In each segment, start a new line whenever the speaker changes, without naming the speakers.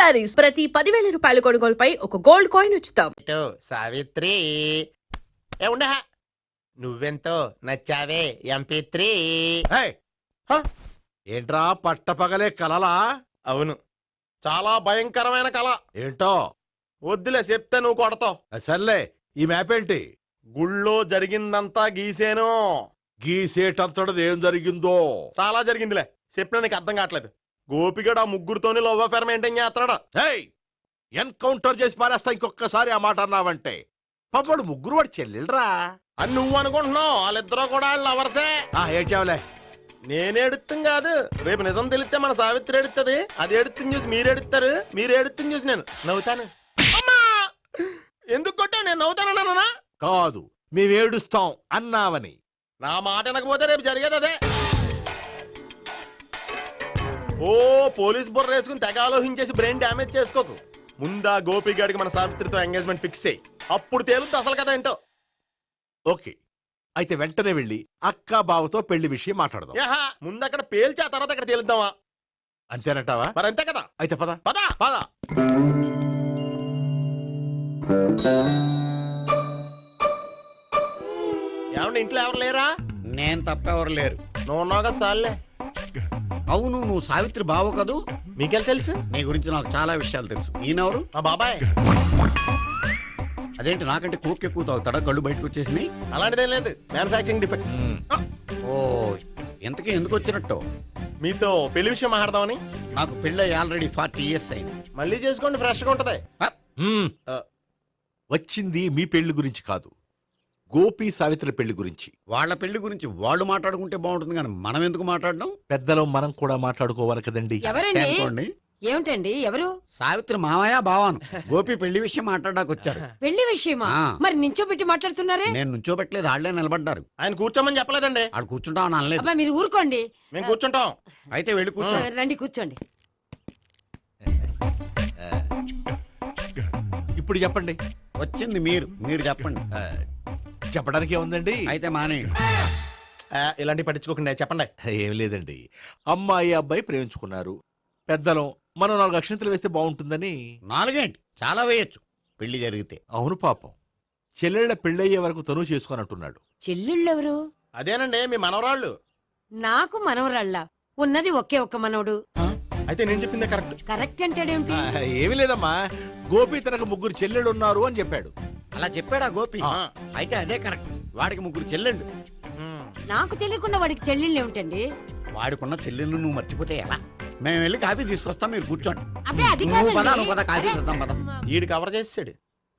శారీస్ ప్రతి 10,000 రూపాయల కొనుగోలుపై ఒక గోల్డ్ కాయిన్ ఉచితం.
సావిత్రి ఏ ఉండ నువ్వెంతో నచ్చావే ఎంపీ3.
ఏంట్రా పట్టపగలే కలలా?
అవును, చాలా భయంకరమైన కళ.
ఏంటో
వద్దులే, చెప్తే నువ్వు కొడతావు.
సర్లే, ఈ మ్యాప్ ఏంటి?
గుళ్ళో జరిగిందంతా గీసేను.
గీసేటంతటది ఏం జరిగిందో?
చాలా జరిగిందిలే, చెప్పినా నీకు అర్థం కావట్లేదు. గోపిగడు ఆ ముగ్గురుతోని లవ్ అఫేర్ మెయింటైన్ చేస్తున్నాడు.
ఎన్కౌంటర్ చేసి పారేస్తా ఇంకొకసారి ఆ మాట అన్నావంటే. పాపడు ముగ్గురు వాడు చెల్లెలరా
అని నువ్వు అనుకుంటున్నావు, వాళ్ళిద్దరూ కూడా లవర్సే.
ఏడ్చావులే.
నేనేడుతుంది కాదు, రేపు నిజం తెలిస్తే మన సావిత్రి ఎడుతుంది. అది ఎడుతుంది చూసి మీరు ఎడుతారు, మీరు ఎడుతుంది చూసి నేను నవ్వుతాను. అమ్మా, ఎందుకు కొట్టా? నేను నవ్వుతానన్నా
కాదు, మేమేడుస్తాం అన్నావని.
నా మాట వినకపోతే రేపు జరిగేది అదే. ఓ పోలీస్ బుర్ర వేసుకుని తెగ ఆలోచించేసి బ్రెయిన్ డ్యామేజ్ చేసుకోకు. ముందా గోపిగాడికి మన సావిత్రితో ఎంగేజ్మెంట్ ఫిక్స్ అయ్యి అప్పుడు తేలుతుంది అసలు కదా ఏంటో.
ఓకే, అయితే వెంటనే వెళ్ళి అక్క బావతో పెళ్లి విషయం మాట్లాడదాం.
ముందు అక్కడ పేల్చి ఆ తర్వాత అక్కడ తేలుద్దామా?
అంతేనంటావా?
మరి అంతే కదా.
అయితే పద
పద
పద.
ఏమంటే ఇంట్లో ఎవరు లేరా?
నేను తప్పెవరు లేరు.
నువ్వు ఉన్నావు కదా సార్లే.
అవును, నువ్వు సావిత్రి బావ కదూ?
మీకెళ్ళి తెలుసు?
నీ గురించి నాకు చాలా విషయాలు తెలుసు. ఈయనెవరు?
మా బాబాయ్.
అదేంటి, నాకంటే కోక్ ఎక్కువ తాగుతాడా? గళ్ళు బయటకు వచ్చేసి.
అలాంటిదేం లేదు, మ్యానుఫాక్చరింగ్ డిఫెక్ట్.
ఓ, ఎంతకీ ఎందుకు వచ్చినట్టు?
మీతో పెళ్లి విషయం మాట్లాడదామని.
నాకు పెళ్ళి ఆల్రెడీ 40 years అయింది.
మళ్ళీ చేసుకోండి, ఫ్రెష్ గా ఉంటది.
వచ్చింది మీ పెళ్లి గురించి కాదు, గోపి సావిత్రి పెళ్లి గురించి.
వాళ్ళ పెళ్లి గురించి వాళ్ళు మాట్లాడుకుంటే బాగుంటుంది, కానీ మనం ఎందుకు మాట్లాడడం?
పెద్దలో మనం కూడా మాట్లాడుకోవాలి కదండి.
అనుకోండి.
ఏమిటండి ఎవరు?
సావిత్రి మామయ్య బావాను. గోపి పెళ్లి విషయం మాట్లాడడానికి వచ్చారు.
పెళ్లి విషయమా? మరి నించోబెట్టి మాట్లాడుతున్నారే?
నేను నుంచోబెట్టలేదు, ఆళ్లే నిలబడ్డారు.
ఆయన కూర్చోమని చెప్పలేదండి.
ఆడు కూర్చుంటామని అనలేదు.
అబ్బా మీరు ఊరుకోండి.
మేము కూర్చుంటాం.
అయితే వెళ్ళి కూర్చో.
రండి కూర్చోండి.
ఇప్పుడు చెప్పండి.
వచ్చింది మీరు చెప్పండి.
చెప్పడానికి ఏముందండి?
అయితే మానే.
ఇలాంటివి పట్టించుకోకుండా చెప్పండి.
ఏం లేదండి, అమ్మాయి అబ్బాయి ప్రేమించుకున్నారు. పెద్దలం మనం 4 అక్షంతలు వేస్తే బాగుంటుందని.
4 ఏంటి, చాలా వేయొచ్చు పెళ్లి జరిగితే.
అవును, పాపం చెల్లెళ్ళ పెళ్ళయ్యే వరకు తను చేసుకొని అంటున్నాడు.
చెల్లెళ్ళెవరు?
అదేనండి మీ మనవరాళ్ళు.
నాకు మనవరాళ్ళ ఉన్నది ఒకే ఒక్క మనవడు.
అయితే నేను చెప్పిందే కరెక్ట్.
కరెక్ట్ అంటాడేమిటి?
ఏమి లేదమ్మా, గోపి తనకు 3 చెల్లెళ్ళు ఉన్నారు అని చెప్పాడు.
అలా చెప్పాడా గోపి? అయితే అదే కరెక్ట్. వాడికి 3 చెల్లెళ్ళు.
నాకు తెలియకుండా వాడికి చెల్లెళ్ళు ఏమిటండి?
వాడికున్న చెల్లెళ్ళు నువ్వు మర్చిపోతే ఎలా? మేము వెళ్ళి కాఫీ తీసుకొస్తాం, మీరు కూర్చోండి.
అబ్బే అది
నువ్వు పద,
కాదండి.
నువ్వు పద, కాఫీ చేద్దాం పద.
ఈడు కవర్ చేసాడు.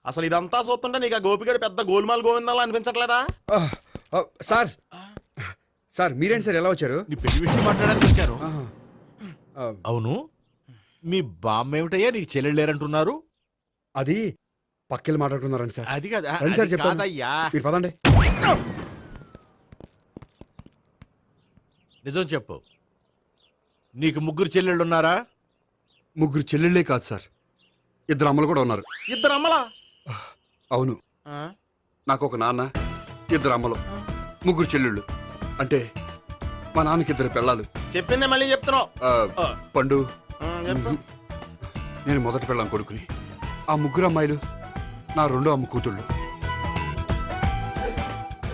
అసలు ఇదంతా చూస్తుంటే నీకు ఆ గోపిగడు పెద్ద గోల్మాల్ గోవిందాలు అనిపించట్లేదా?
సార్ సార్ మీరేంటి సార్ ఎలా వచ్చారు?
నీ పెళ్లి విషయం మాట్లాడడానికి వచ్చాను. అవును, మీ బామ్మ ఏమిటయ్యా నీకు చెల్లెళ్ళు లేరంటున్నారు?
అది పక్కెళ్ళి మాట్లాడుతున్నారండి సార్.
అది కాదు,
రండి సార్,
అది
చెప్తాను.
కాదయ్యా.
మీరు పదండి.
నిజం చెప్పు, నీకు 3 చెల్లెళ్ళు ఉన్నారా?
3 చెల్లెళ్ళే కాదు సార్, 2 అమ్మలు కూడా ఉన్నారు.
2 అమ్మలా?
అవును, నాకు ఒక నాన్న, 2 అమ్మలు, 3 చెల్లెళ్ళు. అంటే మా నాన్నకి 2 పెళ్ళాలు.
చెప్పిందే మళ్ళీ చెప్తున్నావు.
పండు,
చెప్పు.
నేను మొదటి పెళ్ళాం కొడుకుని. ఆ 3 అమ్మాయిలు నా 2వ అమ్మ కూతుళ్ళు.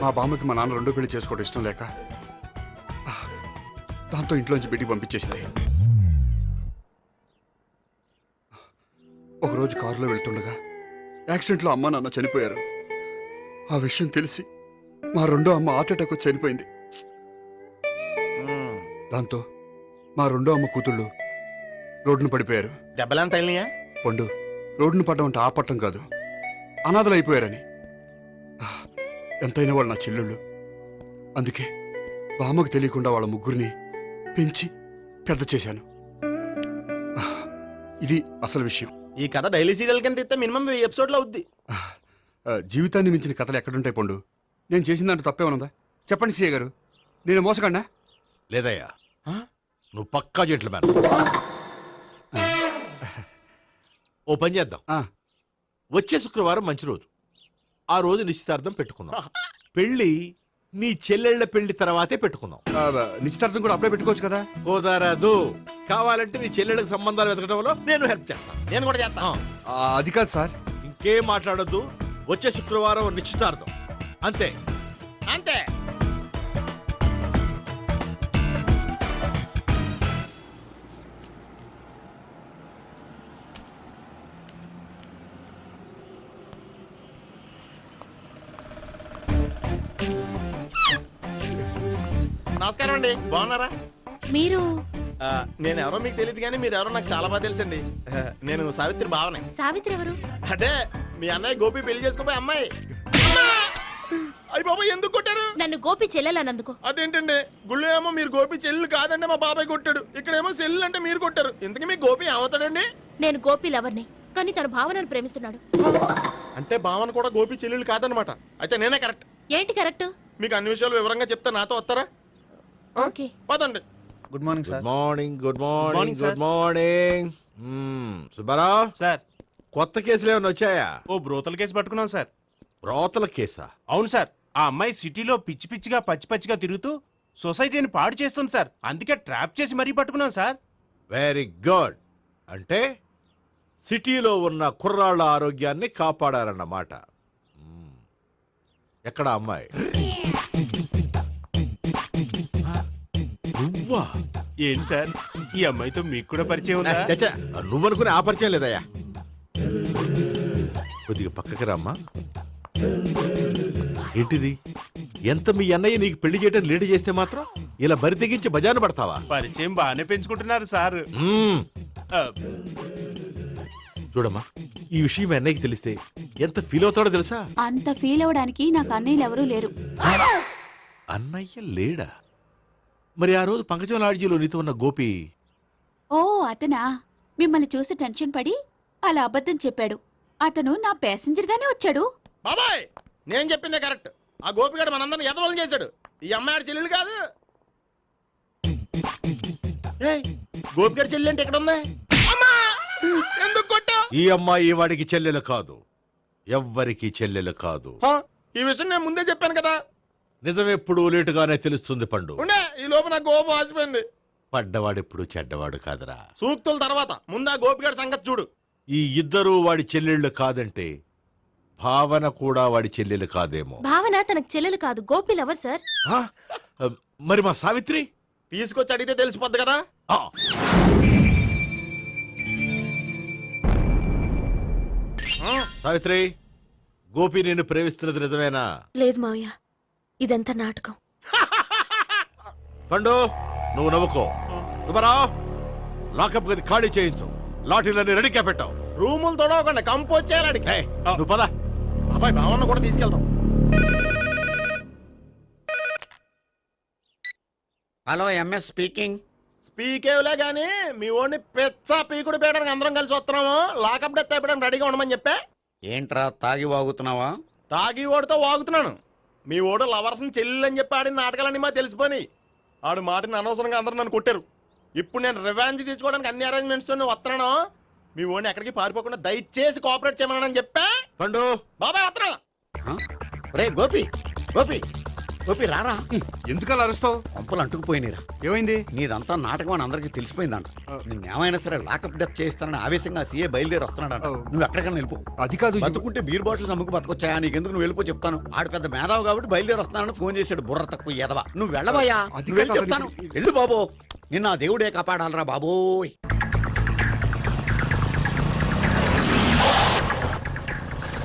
మా బామ్మకి మా నాన్న 2వ పెళ్లి చేసుకోవడం ఇష్టం లేక దాంతో ఇంట్లోంచి బయటికి పంపించేసింది. ఒకరోజు కారులో వెళ్తుండగా యాక్సిడెంట్లో అమ్మ నాన్న చనిపోయారు. ఆ విషయం తెలిసి మా 2వ అమ్మ హార్ట్ అటాక్ వచ్చి చనిపోయింది. దాంతో మా 2వ అమ్మ కూతుళ్ళు రోడ్డును పడిపోయారు.
దెబ్బలంత అయినాయా?
పండు, రోడ్డును పడ్డం అంటే ఆ పట్టం కాదు, అనాథలు అయిపోయారని. ఎంతైనా వాళ్ళు నా చెల్లెళ్ళు. అందుకే బామ్మకు తెలియకుండా వాళ్ళ 3 పెంచి పెద్ద చేశాను. ఇది అసలు విషయం.
ఈ కథ డైలీ సీరియల్ కింద ఇస్తే మినిమం 10 ఎపిసోడ్లు అవుద్ది.
జీవితాన్ని మించిన కథలు ఎక్కడుంటాయి పండు? నేను చేసిన దాంట్లో తప్పేమనుందా? చెప్పండి సీఏ గారు, నేను మోసగండా?
లేదయ్యా, నువ్వు పక్కా జెంట్లమన్. ఓ పని చేద్దాం, వచ్చే శుక్రవారం మంచి రోజు. ఆ రోజు నిశ్చితార్థం పెట్టుకుందాం. పెళ్లి నీ చెల్లెళ్ళ పెళ్లి తర్వాతే పెట్టుకుందాం.
నిశ్చితార్థం కూడా అప్పుడే పెట్టుకోవచ్చు కదా.
కుదరదు. కావాలంటే నీ చెల్లెళ్ళకి సంబంధాలు వెతకడంలో నేను హెల్ప్ చేస్తాను.
నేను కూడా చేస్తాను.
అది కాదు సార్.
ఇంకేం మాట్లాడొద్దు. వచ్చే శుక్రవారం నిశ్చితార్థం. అంతే.
అంతే. నమస్కారం అండి, బాగున్నారా?
మీరు
నేను ఎవరో మీకు తెలియదు కానీ మీరు ఎవరో నాకు చాలా బాగా తెలుసండి. నేను సావిత్రి బావనే.
సావిత్రి ఎవరు?
అంటే మీ అన్నయ్య గోపి పెళ్లి చేసుకోపోయి అమ్మాయి. అయ్యి బాబాయ్ ఎందుకు కొట్టారు?
నన్ను గోపి చెల్లెలన్నందుకు.
అదేంటండి, గుళ్ళు ఏమో మీరు గోపి చెల్లు కాదండి మా బాబాయ్ కొట్టాడు, ఇక్కడేమో చెల్లు అంటే మీరు కొట్టారు. ఇంతకీ మీ గోపి ఏమవుతాడండి?
నేను గోపి లవర్ని, కానీ తన భావనను ప్రేమిస్తున్నాడు.
అంటే భావన కూడా గోపి చెల్లెలు కాదనమాట. అయితే నేనే కరెక్ట్.
ఏంటి కరెక్ట్?
మీకు అన్ని విషయాలు వివరంగా చెప్తా, నాతో వస్తారా?
ఓకే.
పదండి.
Good morning
good
sir.
Morning. Good morning.
Morning, sir.
Good morning. Subbarao,
sir,
కొత్త కేసులు ఏమైనా వచ్చాయా?
ఓ బ్రోతల కేసు పట్టుకున్నాం సార్.
రోతల కేసా?
అవును సార్, ఆ అమ్మాయి సిటీలో పిచ్చి పిచ్చిగా పచ్చి పచ్చిగా తిరుగుతూ సొసైటీని పాడు చేస్తుంది సార్. అందుకే ట్రాప్ చేసి మరీ పట్టుకున్నాం సార్.
Very good. అంటే సిటీలో ఉన్న కుర్రాళ్ళ ఆరోగ్యాన్ని కాపాడారన్నమాట. ఎక్కడ అమ్మాయి? నువ్వా?
ఏంటి సార్, ఈ అమ్మాయితో మీకు కూడా పరిచయం ఉందా?
చచ్చా, నువ్వనుకునే ఆ పరిచయం లేదయ్యా. కొద్దిగా పక్కకి రమ్మా. ఏంటిది? ఎంత మీ అన్నయ్య నీకు పెళ్లి చేయడం లేట్ చేస్తే మాత్రం ఇలా బరి తెగించి బజారు పడతావా?
పరిచయం బాగానే పెంచుకుంటున్నారు సార్.
చూడమ్మా, ఈ విషయం మీ అన్నయ్యకి తెలిస్తే ఎంత ఫీల్ అవుతాడో తెలుసా?
అంత ఫీల్ అవడానికి నాకు అన్నయ్యలు ఎవరూ లేరు.
అన్నయ్య లేడా? మరి ఆ రోజు పంకజం లాడ్జీలో నీతో ఉన్న గోపి?
ఓ అతనా? మిమ్మల్ని చూసి టెన్షన్ పడి అలా అబద్ధం చెప్పాడు. అతను నా ప్యాసింజర్ గానే వచ్చాడు.
బాబాయ్, నేను చెప్పిందే కరెక్ట్. ఆ గోపిగాడు మనందరిని ఎదవలం చేశాడు. ఈ అమ్మాయి చెల్లెలు కాదు. గోపిగాడి చెల్లి అంటే ఎక్కడ ఉంది? అమ్మా! ఎందుకు కొట్టా?
ఈ అమ్మాయి వాడికి చెల్లెలు కాదు. ఎవ్వరికి చెల్లెలు కాదు.
ఈ విషయం నేను ముందే చెప్పాను కదా.
నిజమెప్పుడు లేటుగానే తెలుస్తుంది పండు.
ఉండే, ఈ లోపు నాకు గోపు ఆసిపోయింది.
పడ్డవాడెప్పుడు చెడ్డవాడు కాదురా.
సూక్తుల తర్వాత ముందు ఆ గోపిగాడి సంగతి చూడు.
ఈ ఇద్దరూ వాడి చెల్లెళ్ళు కాదంటే భావన కూడా వాడి చెల్లెలు కాదేమో.
భావన తనకు చెల్లెలు కాదు, గోపి లవర్ సార్.
ఆ? మరి మా సావిత్రి?
తీసుకొచ్చి అడిగితే తెలిసిపోద్ది కదా.
ఆ. సావిత్రి, గోపి నిన్ను ప్రేమిస్తున్నది నిజమేనా?
లేదు మావయ్య, ఇదంతా నాటకం.
పండు, నువ్వు నవ్వుకో. సుబ్బారావు, లాకప్ గది ఖాళీ చేయించు. లాఠీలన్నీ రెడీగా పెట్టావు.
రూములు తొడవకుండా కంపోజ్ చేయాలి అడిగి.
ఏయ్, నువ్వు పద.
అబ్బాయి భావన కూడా తీసుకెళ్తాం.
Hello, MS speaking.
స్పీకేవ్లే గానీ మీ ఓడిని పెచ్చ పీకుడు పేయడానికి అందరం కలిసి వస్తున్నాము. లాకప్ డెత్ అయిపోయడానికి రెడీగా ఉండమని చెప్పా.
ఏంట్రా తాగి వాగుతున్నావా?
తాగి ఓడితో వాగుతున్నాను. మీ ఓడు లవర్స్ చెల్లెలు అని చెప్పి ఆడిన నాటకాలన్నీ మా తెలిసిపోయి ఆడు మాటని అనవసరంగా అందరూ నన్ను కొట్టారు. ఇప్పుడు నేను రివెంజ్ తీసుకోవడానికి అన్ని అరేంజ్మెంట్స్ వస్తున్నాను. మీ ఓడిని ఎక్కడికి పారిపోకుండా దయచేసి కోఆపరేట్ చేయమని చెప్పా.
పండు,
బాబాయ్ వస్తున్నా.
రే గోపి, గోపి, గోపి రారా.
ఎందుకు అలా అరుస్తావు?
పంపులు అంటుకుపోయినరా.
ఏమైంది?
నీదంతా నాటకం అని అందరికీ తెలిసిపోయిందంట. నిన్నేమైనా సరే లాకప్ డెత్ చేస్తానని ఆవేశంగా సీఏ బయలుదేరి వస్తున్నాడంట. నువ్వు ఎక్కడికైనా వెళ్ళిపో.
అది కాదు.
బతుకుంటే బీర్ బాటిల్స్ అమ్ముకు బతకొచ్చాయా? నీకెందుకు? నువ్వు వెళ్ళిపో చెప్తాను. ఆడు పెద్ద మేధావు కాబట్టి బయలుదేరి వస్తున్నానని ఫోన్ చేశాడు. బుర్ర తక్కువ ఎదవా. నువ్వు వెళ్ళబోయా?
అది
నువ్వు వెళ్ళి
కాదు,
చెప్తాను.
అది-
వెళ్ళు బాబో, నిన్న ఆ దేవుడే కాపాడాలరా బాబోయ్.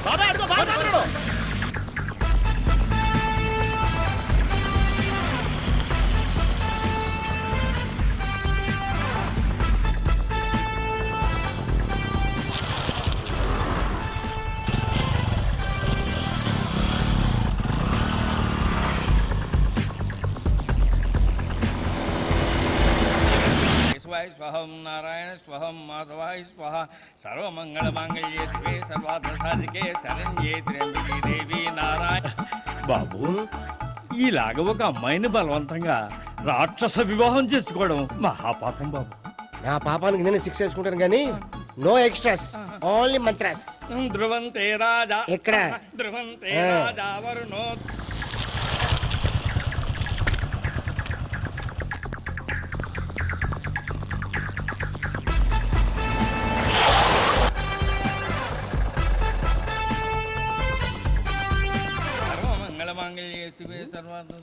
బాబాయ్ అడుగు, బాబాయ్ అడుగు.
శివాయ స్వహం నారాయణ స్వహం మాధవాయ స్వహ సర్వమంగళమాంగళ్యే శివే సర్వార్థ సాధికే శరణ్యే త్ర్యంబకే దేవి నారాయణ. బాబు, ఇలాగ ఒక అమ్మాయిని బలవంతంగా రాక్షస వివాహం చేసుకోవడం మహాపాపం బాబు.
నా పాపానికి నేను శిక్ష వేసుకుంటాను కానీ నో ఎక్స్ట్రాస్, ఓన్లీ మంత్రాస్.
ధ్రువంతే రాజా
ఎక్కడ?
ధ్రువంతే
ఆ.
రాజా వరుణో.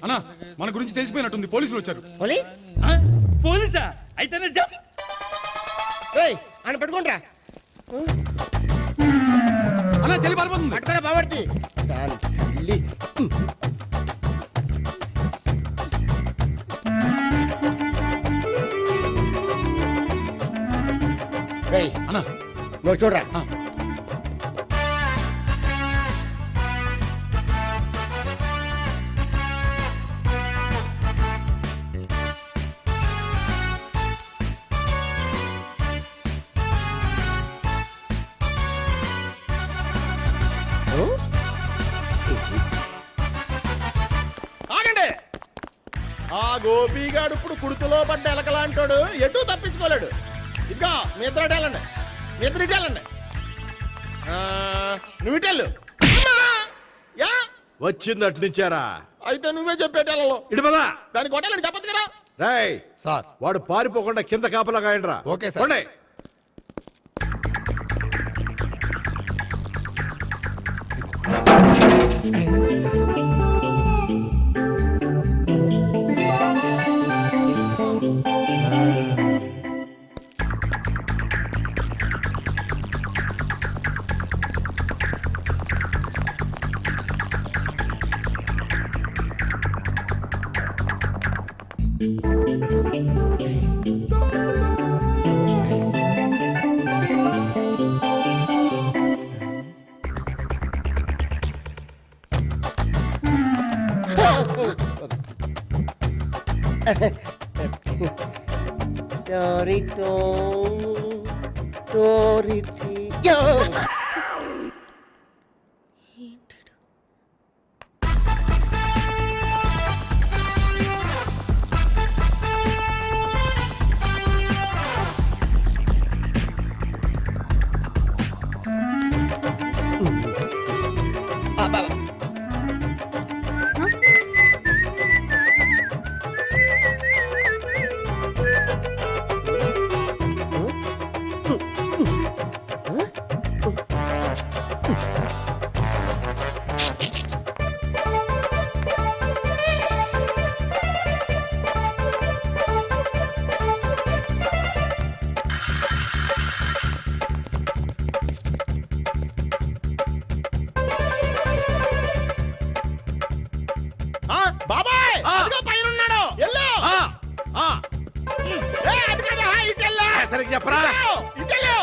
అన్నా మన గురించి తెలిసిపోయినట్టుంది, పోలీసులు వచ్చారు.
పోలీసా? అయితే
ఆయన పెట్టుకుంటా
అన్నా చెల్లి పారిపోతుంది.
పట్టుకోరా బాబర్తి
అన్నా
నువ్వు చూడరా. ఆగండి. ఆ గోపిగాడు ఇప్పుడు కుడుతులో పడ్డ ఎలకలాంటాడు, ఎటు తప్పించుకోలేడు. ఇంకా మీ ఇద్దరు ఇటెళ్ళండి, మీ ఇద్దరు ఇటెళ్ళండి. నువ్వు ఇటెళ్ళు. యా
వచ్చింది అటు నుంచారా?
అయితే నువ్వే చెప్పేటెళ్ళలో
ఇటు పదా.
దాన్ని కొట్టాలని చెప్పదు కదా.
రేయ్
సార్
వాడు పారిపోకుండా కింద కాపలా కాయండిరా.
Okay sir.
పోండి.
బాబాయ్ పైన ఉన్నాడు. ఎల్లో
సరిగ్గా చెప్పరా?
ఇటెళ్ళు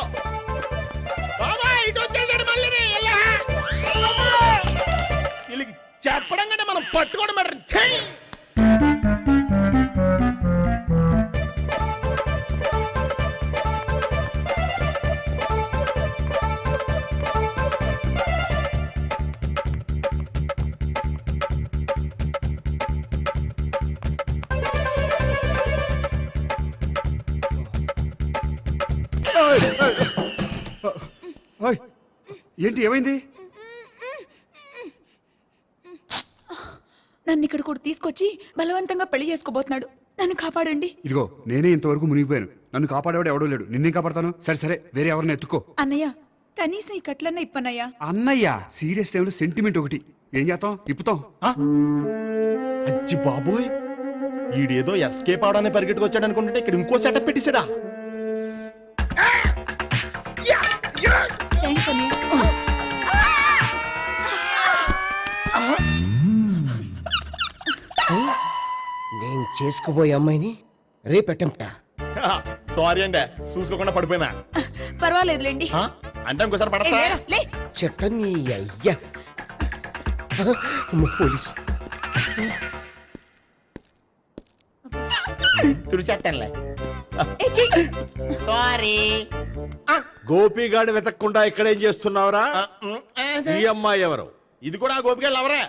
బాబాయ్, ఇటు వచ్చేసాడు మళ్ళీ. వీళ్ళకి చెప్పడం కంటే మనం పట్టుకోవడం బెటర్.
ఓయ్, ఏంటి ఏమైంది?
నన్ను ఇక్కడ కూడా తీసుకొచ్చి బలవంతంగా పెళ్లి చేసుకోబోతున్నాడు. నన్ను కాపాడండి.
ఇదిగో నేనే ఇంతవరకు మునిగిపోయాను, నన్ను కాపాడేవాడు ఎవడో లేడు, నిన్నే కాపాడతాను. సరే సరే, వేరే ఎవరిని ఎత్తుకో.
అన్నయ్య, కనీసం ఈ కట్లన్నా ఇప్పన్నయ్యా.
అన్నయ్య సీరియస్ టైంలో సెంటిమెంట్ ఒకటి, ఏం చేస్తాం, ఇప్పుతాం.
అచ్చి బాబోయ్, ఈడేదో ఎస్కేప్ అవడానికి పరిగెట్టుకొచ్చాడు అనుకుంటే ఇక్కడ ఇంకో సెటప్ పెట్టేశాడా.
థ్యాంక్స్ అన్నయ్య.
నేను చేసుకోబోయే అమ్మాయిని రేపెట్టంట.
సారీ అండి, చూసుకోకుండా పడిపోయినా.
పర్వాలేదులేండి.
అంటే ఇంకోసారి పడతా.
చెట్ట నీ అయ్యా పోలీసు
తుడిచేస్తానులే. సారీ.
గోపిగాడి వెతకకుండా ఇక్కడేం చేస్తున్నావురా? ఈ అమ్మాయి ఎవరు?
ఇది కూడా ఆ గోపిగాళ్ళు ఎవరే?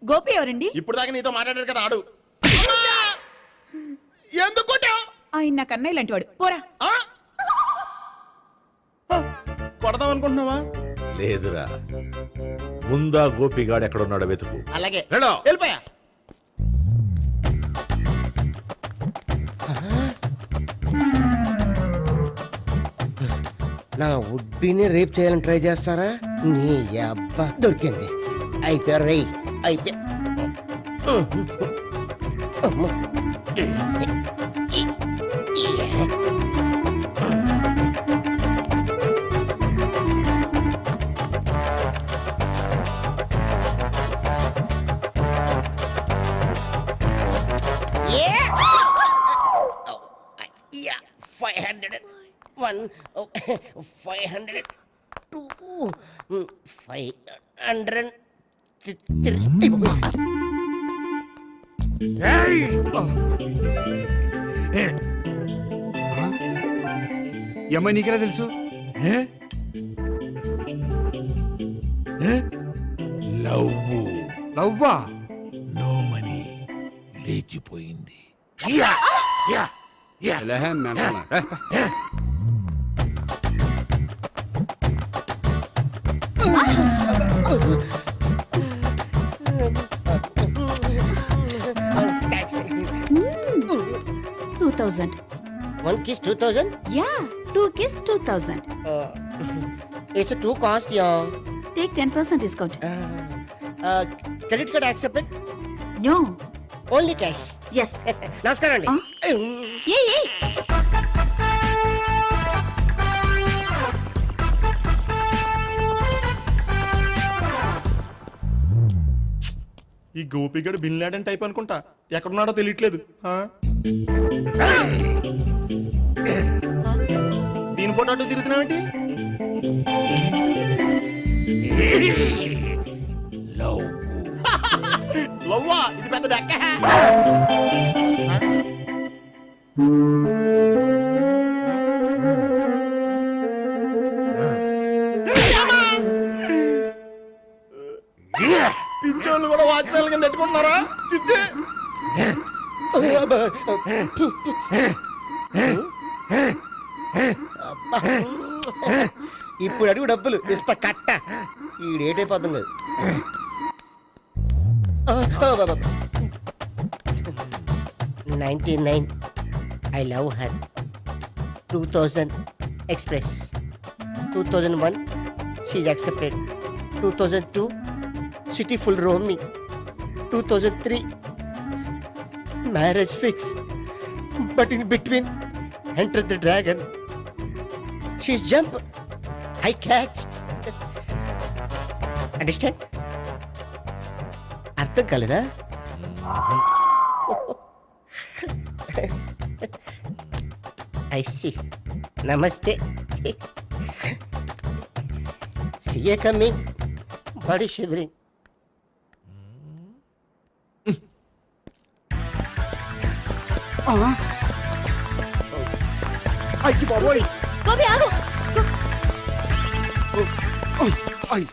గోపి ఎవరండి?
ఇప్పుడు దాకా నీతో మాట్లాడారు కదా ఆడు. ఎందుకు
ఆయన నాకు అన్నయ్య లాంటి వాడు. పోరా.
కొడదాం అనుకుంటున్నావా?
లేదురా, ముందా గోపిగాడు ఎక్కడున్నాడో వెతుకు.
అలాగే
వెళ్ళు.
వెళ్ళిపోయా.
నా ఉడ్బీని రేప్ చేయాలని ట్రై చేస్తారా? నీ అబ్బా దొరికింది. అయిపోయారు రై, అయిపోయా. అమ్మో. Yeah, 501, 502, 503.
ఈ అమ్మాయి నీకెలా తెలుసు? లవ్వా?
నో మనీ లేచిపోయింది.
ఎలాహే మెంటనా?
Taxi.
2000.
One kiss 2000?
Yeah, 2 kiss 2000.
It's too cost, yeah.
Take 10% discount.
Credit card accepted?
No.
Only cash.
Yes.
నమస్కారం అండి.
Hey.
ఈ గోపిగడు బిన్ లాడెన్ టైప్ అనుకుంటా, ఎక్కడున్నాడో తెలియట్లేదు. ఆ? దీని ఫోటో అటు తిరుగుతున్నావేంటి? లవ్వా? ఇది పెద్ద దెక్క. పిచ్చోళ్ళు కూడా వాచ్మెన్ కింద పెట్టుకుంటున్నారా? చిచ్చే.
ఇప్పుడు అడుగు డబ్బులు ఇస్తా కట్ట. ఈ డేట్ అయిపోతుంది కదా. 99. I love her. 2000 express. 2001 she's accepted. 2002 city full roaming. 2003 marriage fix. But in between entered the dragon. She's jump. I catch. Understand? అర్థం కాలేదా? I see. Namaste. See you coming. Body shivering.
అయ్యి బాబోయ్!
గోపి ఆగు.
అయ్యి!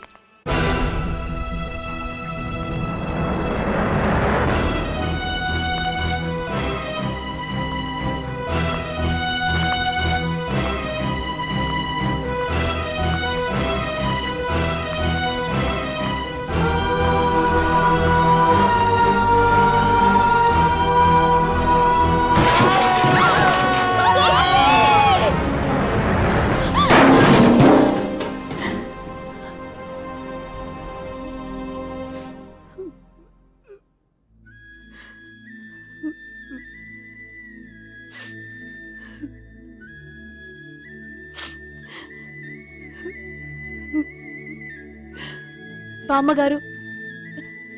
బామ్మగారు,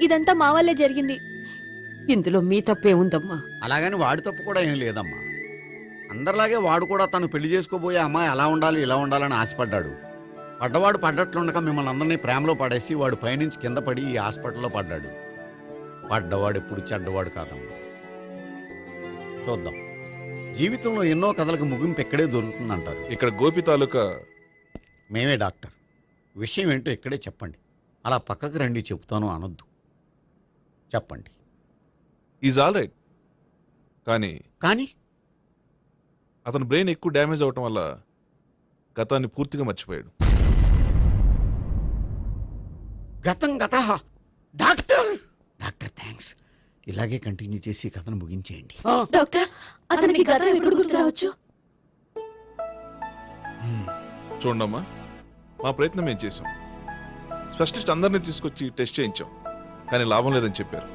ఇదంతా మా వల్లే జరిగింది.
ఇందులో మీ తప్పే ఉందమ్మా.
అలాగని వాడి తప్పు కూడా ఏం లేదమ్మా. అందరిలాగే వాడు కూడా తను పెళ్లి చేసుకోబోయే అమ్మాయి అలా ఉండాలి ఇలా ఉండాలని ఆశపడ్డాడు. పడ్డవాడు పడ్డట్లుండక మిమ్మల్ని అందరినీ ప్రేమలో పడేసి వాడు పైనుంచి కింద పడి ఈ హాస్పిటల్లో పడ్డాడు. పడ్డవాడు ఎప్పుడు చెడ్డవాడు కాదమ్మా. చూద్దాం, జీవితంలో ఎన్నో కథలకు ముగింపు ఎక్కడే దొరుకుతుందంటారు.
ఇక్కడ గోపి తాలూకా
మేమే డాక్టర్. విషయం ఏంటో ఇక్కడే చెప్పండి. అలా పక్కకు రండి చెప్తాను అనొద్దు. చెప్పండి.
Is all right. కానీ
కానీ
అతని బ్రెయిన్ ఎక్కువ డ్యామేజ్ అవటం వల్ల గతాన్ని పూర్తిగా మర్చిపోయాడు.
గతం గత డాక్టర్ డాక్టర్ థ్యాంక్స్. ఇలాగే కంటిన్యూ చేసి కథను ముగించేయండి.
డాక్టర్, అతనికి గతం ఎప్పుడు గుర్తు రావచ్చు?
చూడమ్మా, మా ప్రయత్నం మేము చేసాం. స్పెషలిస్ట్ అందరినీ తీసుకొచ్చి టెస్ట్ చేయించాం, కానీ లాభం లేదని చెప్పారు.